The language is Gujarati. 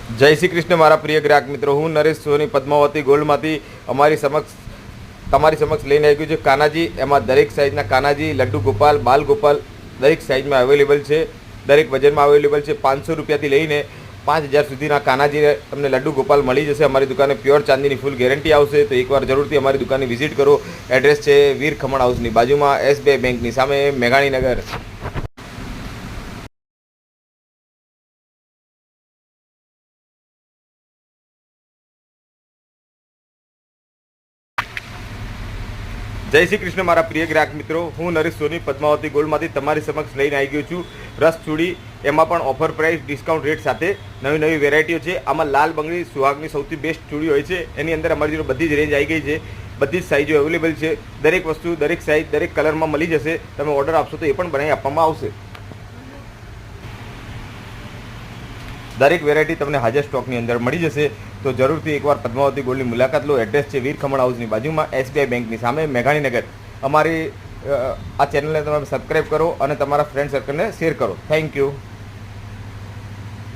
જય શ્રી કૃષ્ણ મારા પ્રિય ગ્રાહક મિત્રો, હું નરેશ સોની પદ્માવતી ગોલ્ડમાંથી તમારી સમક્ષ લઈને આવી ગયું છે કાનાજી. એમાં દરેક સાઇઝના કાનાજી, લડ્ડુ ગોપાલ, બાલ ગોપાલ દરેક સાઇઝમાં અવેલેબલ છે, દરેક વજનમાં અવેલેબલ છે. 500 રૂપિયાથી લઈને 5000 સુધીના કાનાજી તમને લડ્ડુ ગોપાલ મળી જશે. અમારી દુકાને પ્યોર ચાંદીની ફૂલ ગેરંટી આવશે. તો એકવાર જરૂરથી અમારી દુકાને વિઝિટ કરો. એડ્રેસ છે વીર ખમણ હાઉસની બાજુમાં, SBI બેંકની સામે, મેઘાણીનગર. જય શ્રી કૃષ્ણ મારા પ્રિય ગ્રાહક મિત્રો, હું નરેશ સોની પદ્માવતી ગોલ્ડમાંથી તમારી સમક્ષ લઈને આવી ગયો છું રસ ચૂડી. એમાં પણ ઓફર પ્રાઇસ ડિસ્કાઉન્ટ રેટ સાથે નવી વેરાયટીઓ છે. આમાં લાલ બંગડી સુહાગની સૌથી બેસ્ટ ચૂડી હોય છે. એની અંદર અમારી જોડે બધી જ રેન્જ આવી ગઈ છે, બધી જ સાઇઝો અવેલેબલ છે. દરેક વસ્તુ, દરેક સાઇઝ, દરેક કલરમાં મળી જશે. તમે ઓર્ડર આપશો તો એ પણ બનાવી આપવામાં આવશે. દરેક વેરાયટી તમને હાજર સ્ટોકની અંદર મળી જશે. તો જરૂરથી એકવાર પદ્માવતી ગોલ્ડની મુલાકાત લો. એડ્રેસ છે વીર ખમણ હાઉસની બાજુમાં, SBI બેંકની સામે, મેઘાણીનગર. અમારી આ ચેનલને તમે સબસ્ક્રાઈબ કરો અને તમારા ફ્રેન્ડ સર્કલને શેર કરો. Thank you.